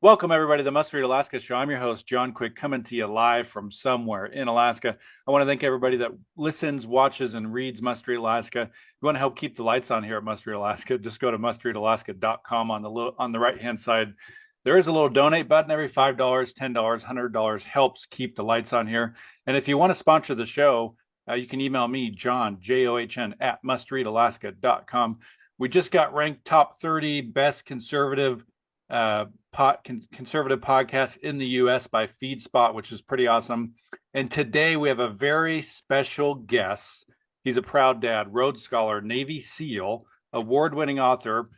Welcome, everybody, to the Must Read Alaska Show. I'm your host, John Quick, coming to you live from somewhere in Alaska. I want to thank everybody that listens, watches, and reads Must Read Alaska. If you want to help keep the lights on here at Must Read Alaska, just go to mustreadalaska.com on the right-hand side. There is a little donate button. Every $5, $10, $100 helps keep the lights on here. And if you want to sponsor the show, you can email me, John, John, at mustreadalaska.com. We just got ranked top 30 best conservative conservative podcast in the U.S. by FeedSpot, which is pretty awesome. And today we have a very special guest. He's a proud dad, Rhodes Scholar, Navy SEAL, award-winning author,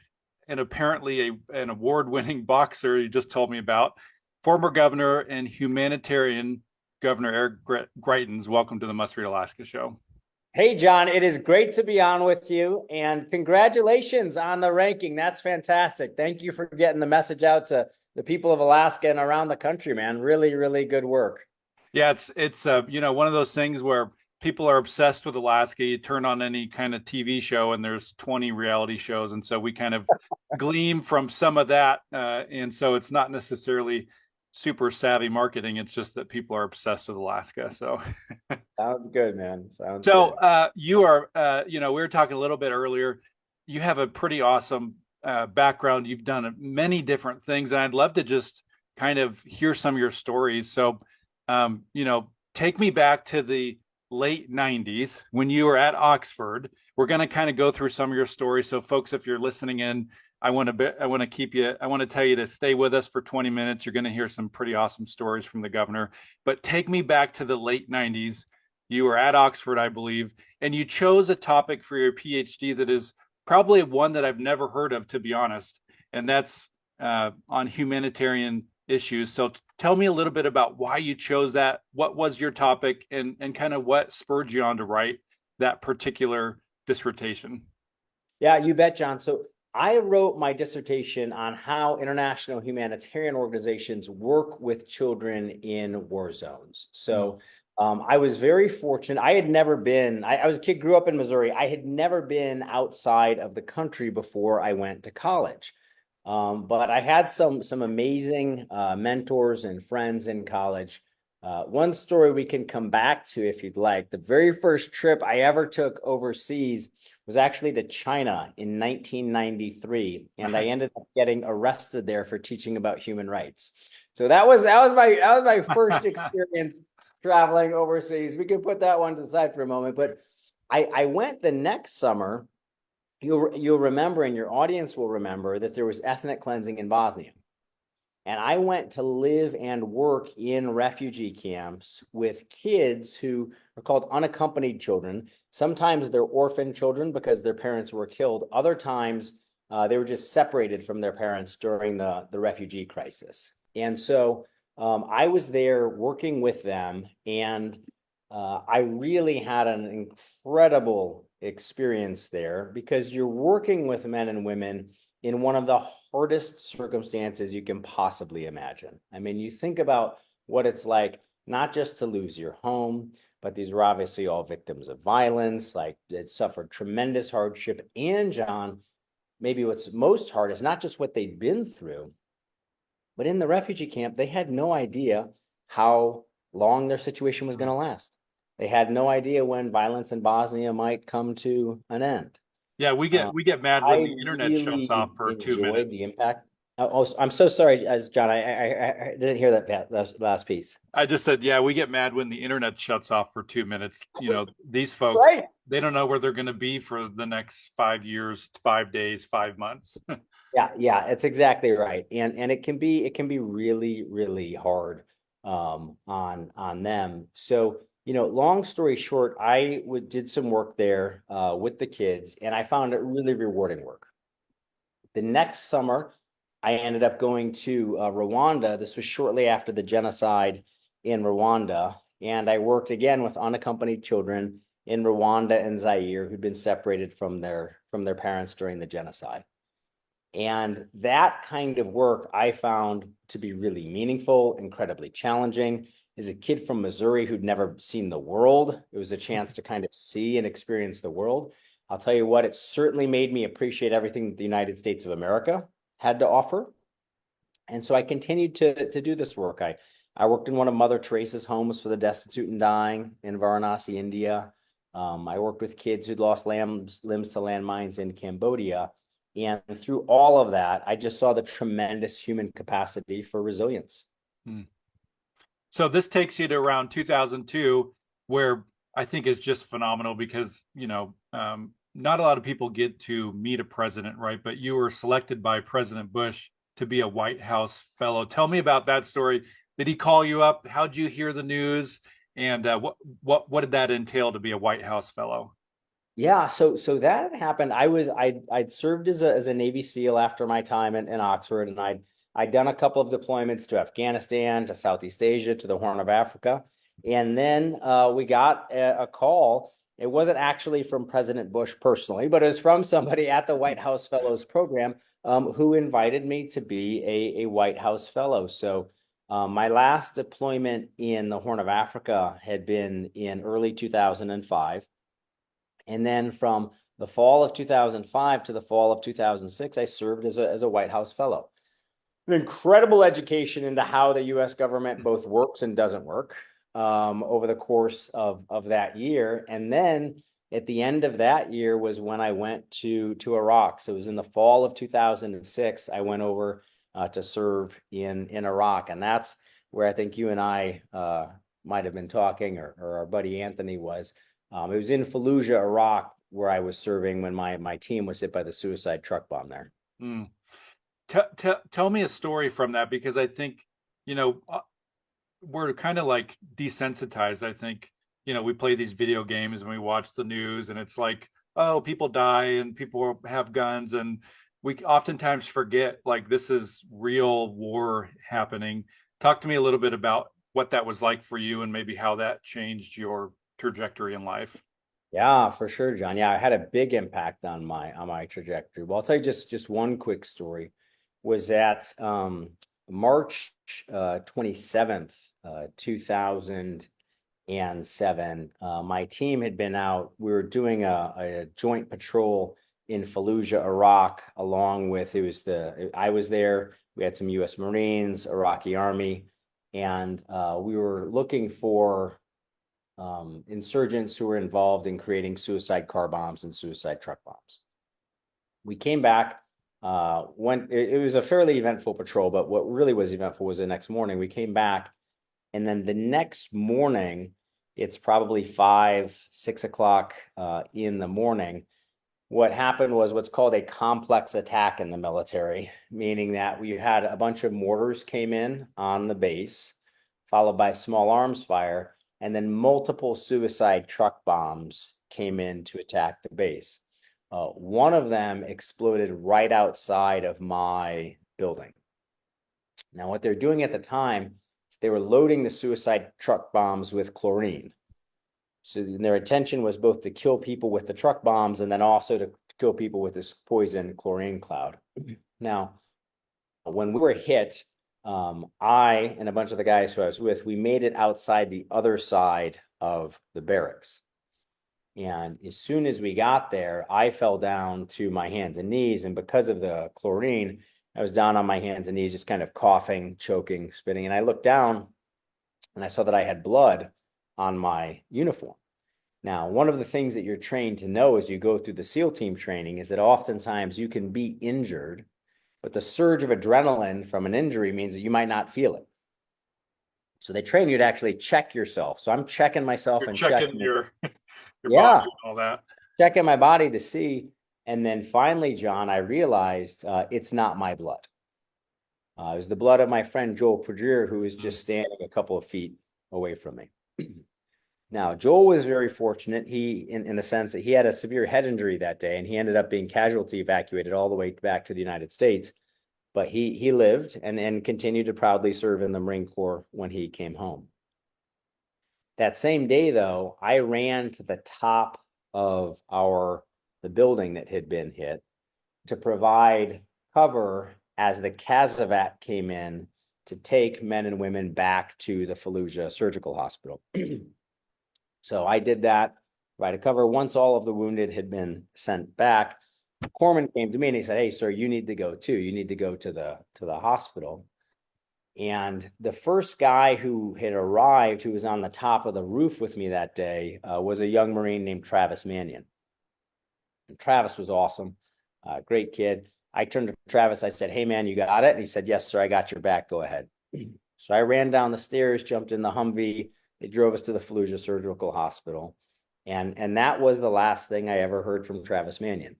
and apparently an award-winning boxer you just told me about, former governor and humanitarian Governor Eric Greitens. Welcome to the Must Read Alaska Show. Hey, John, it is great to be on with you, and congratulations on the ranking. That's fantastic. Thank you for getting the message out to the people of Alaska and around the country, man. Really, really good work. Yeah, it's one of those things where people are obsessed with Alaska. You turn on any kind of TV show and there's 20 reality shows, and so we kind of glean from some of that, and so it's not necessarily super savvy marketing. It's just that people are obsessed with Alaska. So sounds good, man. Sounds so good. you are, we were talking a little bit earlier. You have a pretty awesome background. You've done many different things, and I'd love to just kind of hear some of your stories. So, take me back to the late 90s when you were at Oxford. We're going to kind of go through some of your stories. So folks, if you're listening in, I want to tell you to stay with us for 20 minutes. You're going to hear some pretty awesome stories from the governor, but take me back to the late 90s. You were at Oxford, I believe, and you chose a topic for your PhD that is probably one that I've never heard of, to be honest, and that's on humanitarian issues. So tell me a little bit about why you chose that. What was your topic, and kind of what spurred you on to write that particular dissertation? Yeah, you bet, John. So I wrote my dissertation on how international humanitarian organizations work with children in war zones. So I was very fortunate. I had never been, I was a kid, grew up in Missouri. I had never been outside of the country before I went to college. But I had some amazing mentors and friends in college. One story we can come back to if you'd like. The very first trip I ever took overseas was actually to China in 1993, and I ended up getting arrested there for teaching about human rights. So that was my first experience traveling overseas. We can put that one to the side for a moment, but I went the next summer. You'll remember, and your audience will remember, that there was ethnic cleansing in Bosnia. And I went to live and work in refugee camps with kids who are called unaccompanied children. Sometimes they're orphan children because their parents were killed. Other times they were just separated from their parents during the refugee crisis. And so I was there working with them, and I really had an incredible experience there because you're working with men and women in one of the hardest circumstances you can possibly imagine. I mean, you think about what it's like not just to lose your home, but these were obviously all victims of violence, like it suffered tremendous hardship. And John, maybe what's most hard is not just what they'd been through, but in the refugee camp, they had no idea how long their situation was going to last. They had no idea when violence in Bosnia might come to an end. Yeah, we get mad when the internet shuts off for 2 enjoyed the minutes. impact. Oh, I'm so sorry, as John. I didn't hear that last piece. I just said, yeah, we get mad when the internet shuts off for 2 minutes. These folks, Right. they don't know where they're going to be for the next 5 years, 5 days, 5 months. Yeah, it's exactly right. And it can be really, really hard on them. So, long story short, I did some work there with the kids, and I found it really rewarding work. The next summer, I ended up going to Rwanda. This was shortly after the genocide in Rwanda, and I worked again with unaccompanied children in Rwanda and Zaire who'd been separated from their parents during the genocide. And that kind of work I found to be really meaningful, incredibly challenging. As a kid from Missouri who'd never seen the world, it was a chance to kind of see and experience the world. I'll tell you what, it certainly made me appreciate everything that the United States of America had to offer. And so I continued to do this work. I worked in one of Mother Teresa's homes for the destitute and dying in Varanasi, India. I worked with kids who'd lost limbs to landmines in Cambodia. And through all of that, I just saw the tremendous human capacity for resilience. Hmm. So this takes you to around 2002, where I think is just phenomenal because, not a lot of people get to meet a president, right? But you were selected by President Bush to be a White House fellow. Tell me about that story. Did he call you up? How'd you hear the news? And what did that entail to be a White House fellow? Yeah, so that happened. I'd served as a Navy SEAL after my time in Oxford, and I'd done a couple of deployments to Afghanistan, to Southeast Asia, to the Horn of Africa, and then we got a call. It wasn't actually from President Bush personally, but it was from somebody at the White House Fellows Program who invited me to be a White House Fellow. So my last deployment in the Horn of Africa had been in early 2005. And then from the fall of 2005 to the fall of 2006, I served as a White House Fellow. An incredible education into how the U.S. government both works and doesn't work over the course of that year. And then at the end of that year was when I went to Iraq. So it was in the fall of 2006, I went over to serve in Iraq. And that's where I think you and I might have been talking, or our buddy Anthony was. It was in Fallujah, Iraq, where I was serving when my team was hit by the suicide truck bomb there. Mm. Tell me a story from that, because I think, you know, uh, we're kind of like desensitized. I think, we play these video games and we watch the news and it's like, oh, people die and people have guns. And we oftentimes forget like this is real war happening. Talk to me a little bit about what that was like for you and maybe how that changed your trajectory in life. Yeah, for sure, John. Yeah, I had a big impact on my trajectory. Well, I'll tell you just one quick story. Was that March 27th, 2007. My team had been out. We were doing a joint patrol in Fallujah, Iraq, along with I was there. We had some U.S. Marines, Iraqi Army, and we were looking for insurgents who were involved in creating suicide car bombs and suicide truck bombs. We came back. When it was a fairly eventful patrol, but what really was eventful was the next morning. We came back, and then the next morning, it's probably 5, 6 o'clock in the morning. What happened was what's called a complex attack in the military, meaning that we had a bunch of mortars came in on the base, followed by small arms fire, and then multiple suicide truck bombs came in to attack the base. One of them exploded right outside of my building. Now, what they're doing at the time is they were loading the suicide truck bombs with chlorine. So their intention was both to kill people with the truck bombs and then also to kill people with this poison chlorine cloud. Now, when we were hit, I and a bunch of the guys who I was with, we made it outside the other side of the barracks. And as soon as we got there, I fell down to my hands and knees. And because of the chlorine, I was down on my hands and knees, just kind of coughing, choking, spitting. And I looked down and I saw that I had blood on my uniform. Now, one of the things that you're trained to know as you go through the SEAL team training is that oftentimes you can be injured, but the surge of adrenaline from an injury means that you might not feel it. So they train you to actually check yourself. So I'm checking myself You're and checking checking. your body Yeah, and all that. checking my body to see. And then finally, John, I realized it's not my blood. It was the blood of my friend Joel Perdrier, who was just standing a couple of feet away from me. Now, Joel was very fortunate. He, in the sense that he had a severe head injury that day, and he ended up being casualty evacuated all the way back to the United States. But he lived and continued to proudly serve in the Marine Corps when he came home. That same day, though, I ran to the top of the building that had been hit to provide cover as the Casevac came in to take men and women back to the Fallujah Surgical Hospital. So I did that, provide cover. Once all of the wounded had been sent back, Corpsman came to me and he said, "Hey, sir, you need to go too. You need to go to the hospital." And the first guy who had arrived, who was on the top of the roof with me that day, was a young Marine named Travis Mannion. And Travis was awesome, great kid. I turned to Travis, I said, "Hey man, you got it?" And he said, "Yes, sir, I got your back, go ahead." So I ran down the stairs, jumped in the Humvee. They drove us to the Fallujah Surgical Hospital. And that was the last thing I ever heard from Travis Mannion.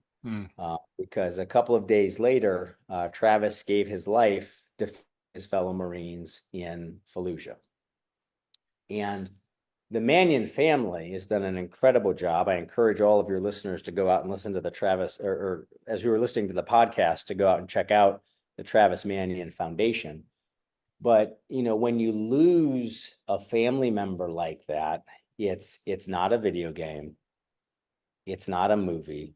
Because a couple of days later, Travis gave his life to his fellow Marines in Fallujah. And the Mannion family has done an incredible job. I encourage all of your listeners to go out and listen to the Travis, or as you were listening to the podcast, to go out and check out the Travis Mannion Foundation. But, you know, when you lose a family member like that, it's not a video game. It's not a movie.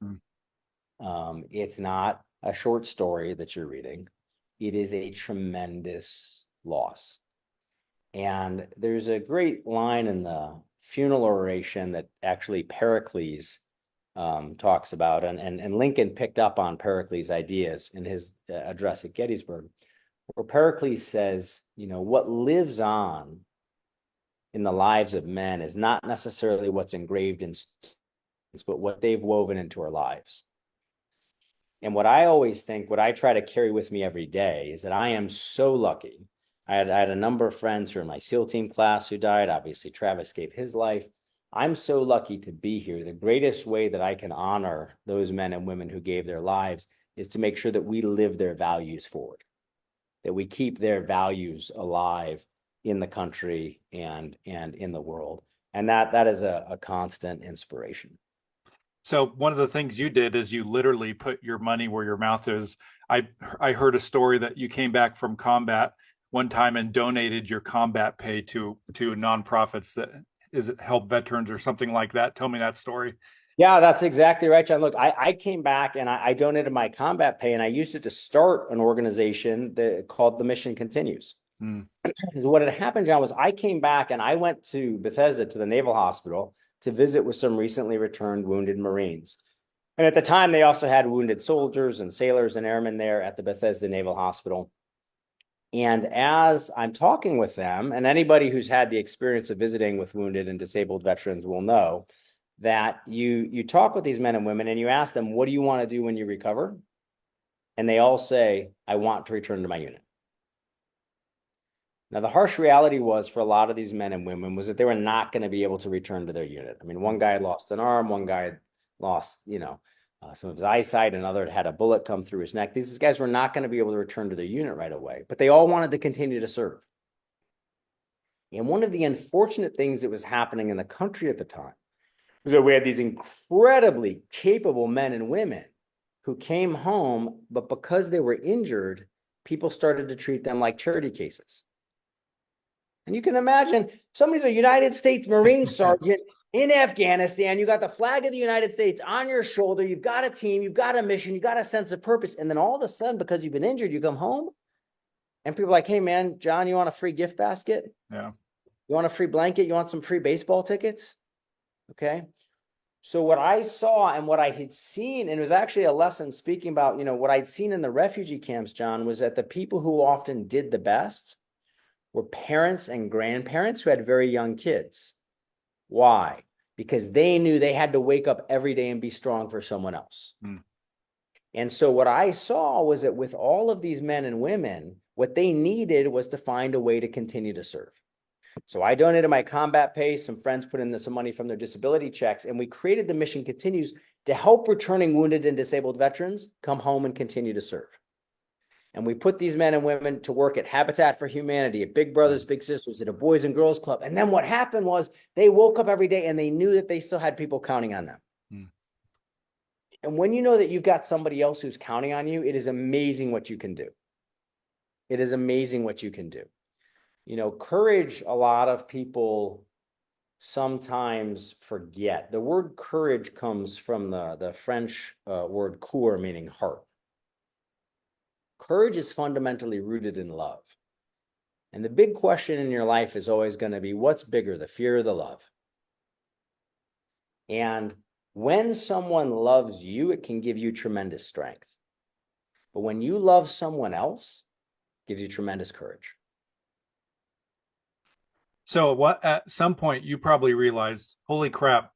It's not a short story that you're reading. It is a tremendous loss. And there's a great line in the funeral oration that actually Pericles talks about, and Lincoln picked up on Pericles' ideas in his address at Gettysburg, where Pericles says, you know, what lives on in the lives of men is not necessarily what's engraved in stones, but what they've woven into our lives. And what I always think, what I try to carry with me every day is that I am so lucky. I had a number of friends who are in my SEAL team class who died. Obviously, Travis gave his life. I'm so lucky to be here. The greatest way that I can honor those men and women who gave their lives is to make sure that we live their values forward, that we keep their values alive in the country and in the world. And that is a constant inspiration. So one of the things you did is you literally put your money where your mouth is. I heard a story that you came back from combat one time and donated your combat pay to nonprofits that help veterans or something like that. Tell me that story. Yeah, that's exactly right, John. Look, I came back and I donated my combat pay, and I used it to start an organization that called The Mission Continues. Because what had happened, John, was I came back and I went to Bethesda, to the Naval Hospital, to visit with some recently returned wounded Marines. And at the time, they also had wounded soldiers and sailors and airmen there at the Bethesda Naval Hospital. And as I'm talking with them, and anybody who's had the experience of visiting with wounded and disabled veterans will know that you talk with these men and women and you ask them, what do you want to do when you recover? And they all say, I want to return to my unit. Now, the harsh reality was for a lot of these men and women was that they were not going to be able to return to their unit. I mean, one guy had lost an arm, one guy had lost, some of his eyesight, another had a bullet come through his neck. These guys were not going to be able to return to their unit right away, but they all wanted to continue to serve. And one of the unfortunate things that was happening in the country at the time was that we had these incredibly capable men and women who came home, but because they were injured, people started to treat them like charity cases. And you can imagine somebody's a United States Marine sergeant in Afghanistan. You got the flag of the United States on your shoulder. You've got a team, you've got a mission, you've got a sense of purpose. And then all of a sudden, because you've been injured, you come home and people are like, hey man, John, you want a free gift basket? Yeah. You want a free blanket? You want some free baseball tickets? Okay. So what I saw and what I had seen, and it was actually a lesson speaking about, what I'd seen in the refugee camps, John, was that the people who often did the best were parents and grandparents who had very young kids. Why? Because they knew they had to wake up every day and be strong for someone else. And so what I saw was that with all of these men and women, what they needed was to find a way to continue to serve. So I donated my combat pay. Some friends put in some money from their disability checks, and we created The Mission Continues to help returning wounded and disabled veterans come home and continue to serve. And we put these men and women to work at Habitat for Humanity, at Big Brothers Big Sisters, at a Boys and Girls Club. And then what happened was they woke up every day and they knew that they still had people counting on them. And when you know that you've got somebody else who's counting on you, it is amazing what you can do. It is amazing what you can do. Courage, a lot of people sometimes forget. The word courage comes from the French word coeur, meaning heart. Courage is fundamentally rooted in love. And the big question in your life is always going to be, what's bigger, the fear or the love? And when someone loves you, it can give you tremendous strength. But when you love someone else, it gives you tremendous courage. So what at some point you probably realized, holy crap,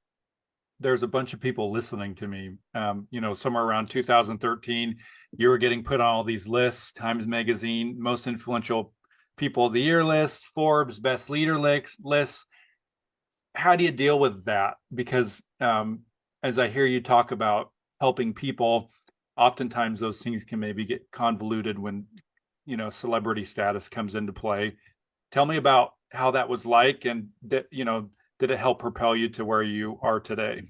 there's a bunch of people listening to me. Somewhere around 2013, you were getting put on all these lists, Times Magazine, most influential people of the year list, Forbes best leader lists. How do you deal with that? Because as I hear you talk about helping people, oftentimes those things can maybe get convoluted when celebrity status comes into play. Tell me about how that was like, and did it help propel you to where you are today?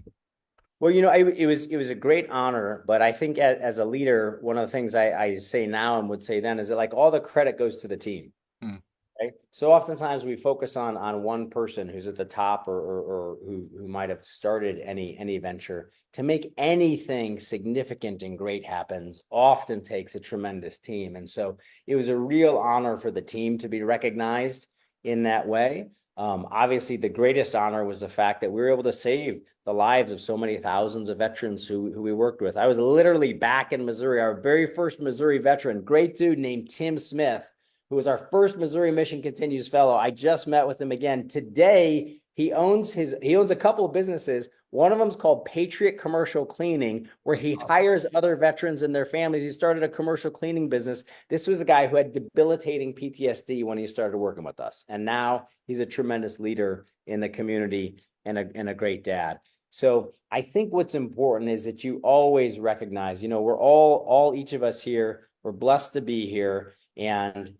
Well, it was a great honor, but I think as a leader, one of the things I say now and would say then is that like all the credit goes to the team. Mm. Right? So oftentimes we focus on one person who's at the top or who might have started any venture. To make anything significant and great happens often takes a tremendous team. And so it was a real honor for the team to be recognized in that way. Obviously, the greatest honor was the fact that we were able to save the lives of so many thousands of veterans who we worked with. I was literally back in Missouri, our very first Missouri veteran, great dude named Tim Smith, who was our first Missouri Mission Continues Fellow. I just met with him again today. He owns a couple of businesses. One of them is called Patriot Commercial Cleaning, where he hires other veterans and their families. He started a commercial cleaning business. This was a guy who had debilitating PTSD when he started working with us, and now he's a tremendous leader in the community and a great dad. So I think what's important is that you always recognize, we're all each of us here. We're blessed to be here. And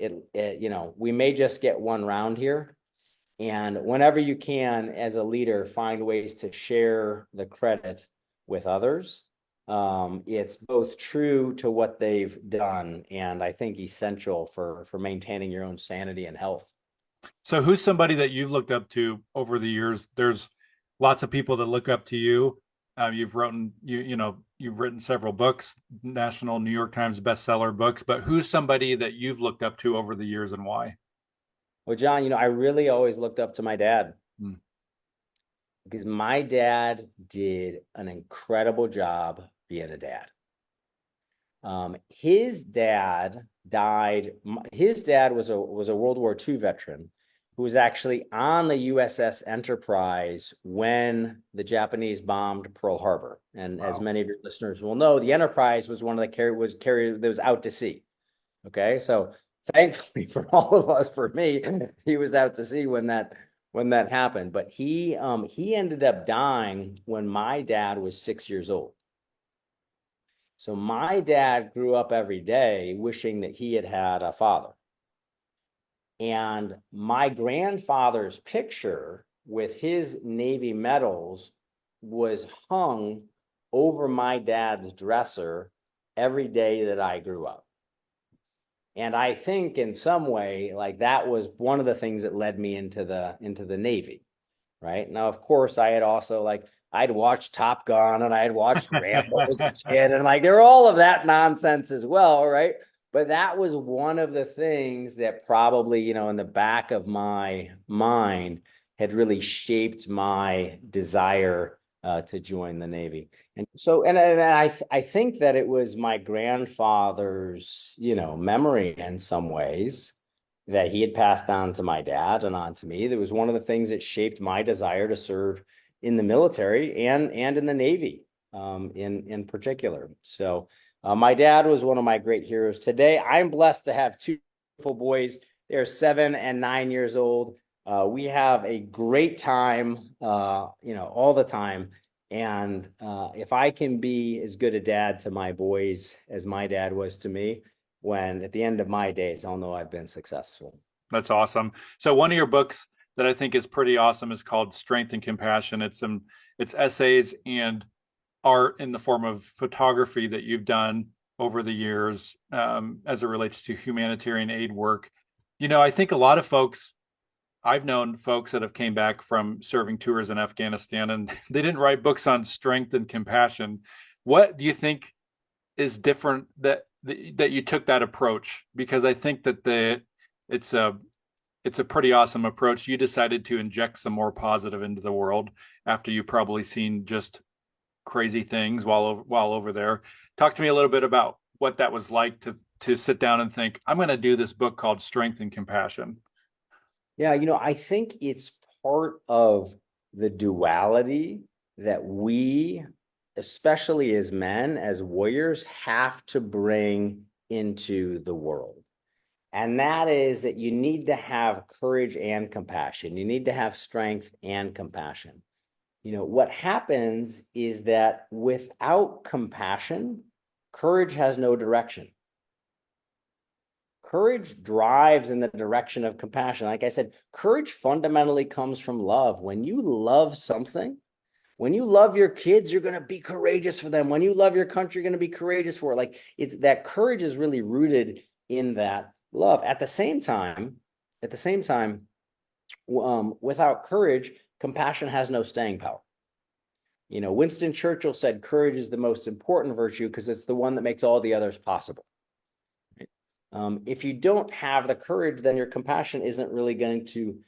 we may just get one round here. And whenever you can, as a leader, find ways to share the credit with others. It's both true to what they've done and I think essential for maintaining your own sanity and health. So who's somebody that you've looked up to over the years? There's lots of people that look up to you. You've written several books, national New York Times bestseller books, but who's somebody that you've looked up to over the years and why? Well, John, I really always looked up to my dad Hmm. because my dad did an incredible job being a dad. His dad died. His dad was a World War II veteran who was actually on the USS Enterprise when the Japanese bombed Pearl Harbor. And as Wow. many of your listeners will know, the Enterprise was one of the carrier that was out to sea. Okay, so thankfully for all of us, for me, he was out to sea when that happened. But he ended up dying when my dad was 6 years old. So my dad grew up every day wishing that he had had a father. And my grandfather's picture with his Navy medals was hung over my dad's dresser every day that I grew up. And I think in some way, like that was one of the things that led me into the Navy. Right. Now, of course, I had also I'd watched Top Gun and I had watched Rambo as a kid, and there were all of that nonsense as well, right? But that was one of the things that probably, in the back of my mind had really shaped my desire to join the Navy. And so, and I think that it was my grandfather's, memory in some ways that he had passed on to my dad and on to me. That was one of the things that shaped my desire to serve in the military and in the Navy, in particular. So my dad was one of my great heroes. Today, I'm blessed to have two beautiful boys. They're 7 and 9 years old. We have a great time, all the time. And if I can be as good a dad to my boys as my dad was to me, when at the end of my days, I'll know I've been successful. That's awesome. So one of your books that I think is pretty awesome is called Strength and Compassion. It's essays and art in the form of photography that you've done over the years, as it relates to humanitarian aid work. I think a lot of folks, I've known folks that have came back from serving tours in Afghanistan, and they didn't write books on strength and compassion. What do you think is different that you took that approach? Because I think that it's a it's a pretty awesome approach. You decided to inject some more positive into the world after you probably seen just crazy things while over there. Talk to me a little bit about what that was like to sit down and think, I'm going to do this book called Strength and Compassion. Yeah, I think it's part of the duality that we, especially as men, as warriors, have to bring into the world. And that is that you need to have courage and compassion. You need to have strength and compassion. What happens is that without compassion, courage has no direction. Courage drives in the direction of compassion. Like I said, courage fundamentally comes from love. When you love something, when you love your kids, you're going to be courageous for them. When you love your country, you're going to be courageous for it. Like it's that courage is really rooted in that love. At the same time, without courage, compassion has no staying power. Winston Churchill said courage is the most important virtue because it's the one that makes all the others possible. If you don't have the courage, then your compassion isn't really going to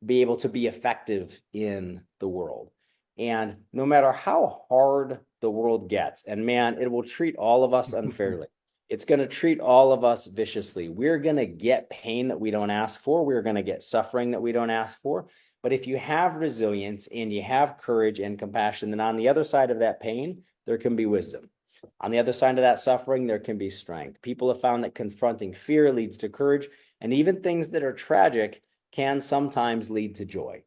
be able to be effective in the world. And no matter how hard the world gets, and man, it will treat all of us unfairly. It's going to treat all of us viciously. We're going to get pain that we don't ask for. We're going to get suffering that we don't ask for. But if you have resilience and you have courage and compassion, then on the other side of that pain, there can be wisdom. On the other side of that suffering, there can be strength. People have found that confronting fear leads to courage, and even things that are tragic can sometimes lead to joy.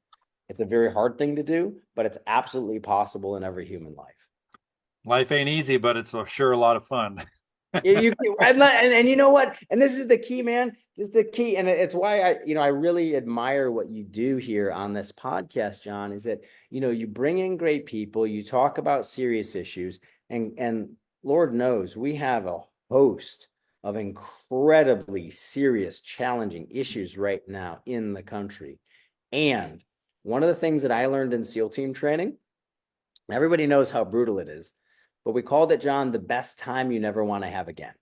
It's a very hard thing to do, but it's absolutely possible in every human life. Life ain't easy, but it's sure a lot of fun. And you know what? And this is the key, man. This is the key, and it's why I really admire what you do here on this podcast, John. Is that you bring in great people, you talk about serious issues, and Lord knows we have a host of incredibly serious, challenging issues right now in the country. And one of the things that I learned in SEAL team training, everybody knows how brutal it is, but we called it, John, the best time you never want to have again.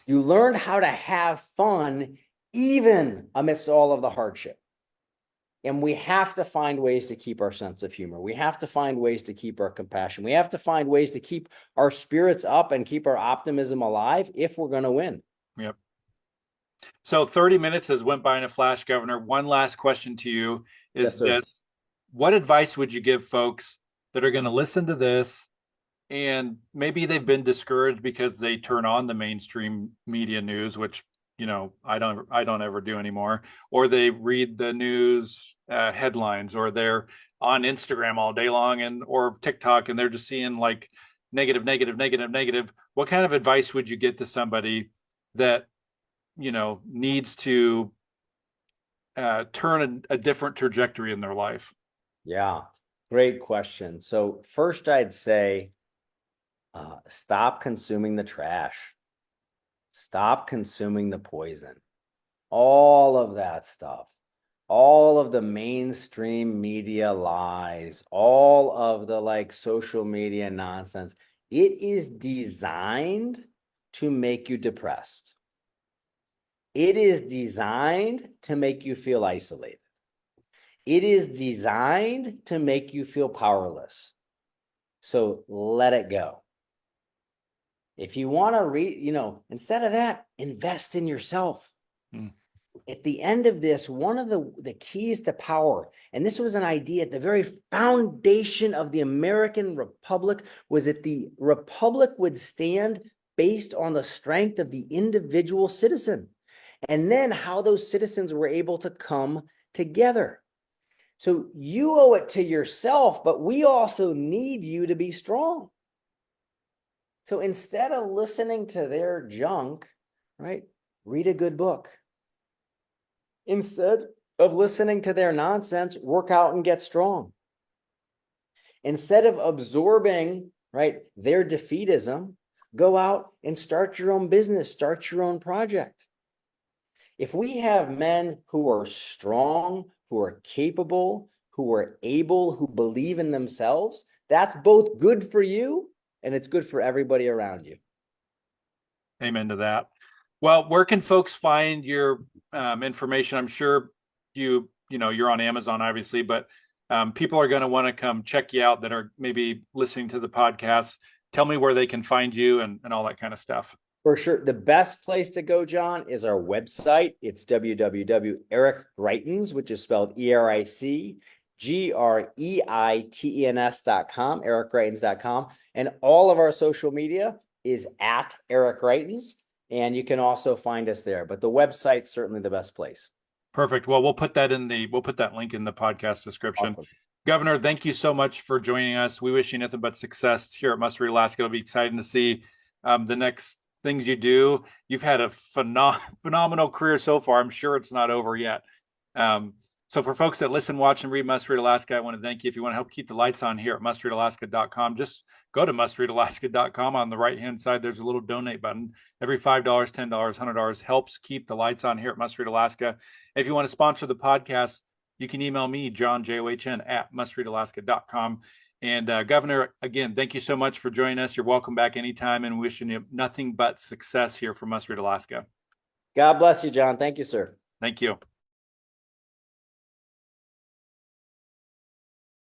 You learned how to have fun even amidst all of the hardship. And we have to find ways to keep our sense of humor. We have to find ways to keep our compassion. We have to find ways to keep our spirits up and keep our optimism alive if we're going to win. Yep. So 30 minutes has went by in a flash, Governor. One last question to you is this. What advice would you give folks that are going to listen to this and maybe they've been discouraged because they turn on the mainstream media news, which I don't ever do anymore, or they read the news headlines, or they're on Instagram all day long or TikTok, and they're just seeing like negative, negative, negative, negative. What kind of advice would you get to somebody that needs to turn a different trajectory in their life? Yeah, great question. So first, I'd say stop consuming the trash. Stop consuming the poison. All of that stuff. All of the mainstream media lies. All of the social media nonsense. It is designed to make you depressed. It is designed to make you feel isolated. It is designed to make you feel powerless. So let it go. If you want to read, instead of that, invest in yourself. At the end of this, one of the keys to power, and this was an idea at the very foundation of the American Republic, was that the Republic would stand based on the strength of the individual citizen, and then how those citizens were able to come together. So you owe it to yourself, but we also need you to be strong. So instead of listening to their junk, right, read a good book. Instead of listening to their nonsense, work out and get strong. Instead of absorbing, right, their defeatism, go out and start your own business, start your own project. If we have men who are strong, who are capable, who are able, who believe in themselves, that's both good for you and it's good for everybody around you. Amen to that. Well, where can folks find your information? I'm sure you're on Amazon, obviously, but people are going to want to come check you out that are maybe listening to the podcast. Tell me where they can find you and all that kind of stuff. For sure. The best place to go, John, is our website. It's www.ericgreitens, which is spelled EricGreitens.com, ericgreitens.com. And all of our social media is at Eric Greitens. And you can also find us there. But the website's certainly the best place. Perfect. Well, we'll put that link in the podcast description. Awesome. Governor, thank you so much for joining us. We wish you nothing but success here at Must Read Alaska. It'll be exciting to see the next things you do. You've had a phenomenal career so far. I'm sure it's not over yet. So for folks that listen, watch, and read Must Read Alaska, I want to thank you. If you want to help keep the lights on here at mustreadalaska.com, just go to mustreadalaska.com. On the right-hand side, there's a little donate button. Every $5, $10, $100 helps keep the lights on here at Must Read Alaska. If you want to sponsor the podcast, you can email me, John, JOHN, at mustreadalaska.com. And Governor, again, thank you so much for joining us. You're welcome back anytime, and wishing you nothing but success here for Must Read Alaska. God bless you, John. Thank you, sir. Thank you.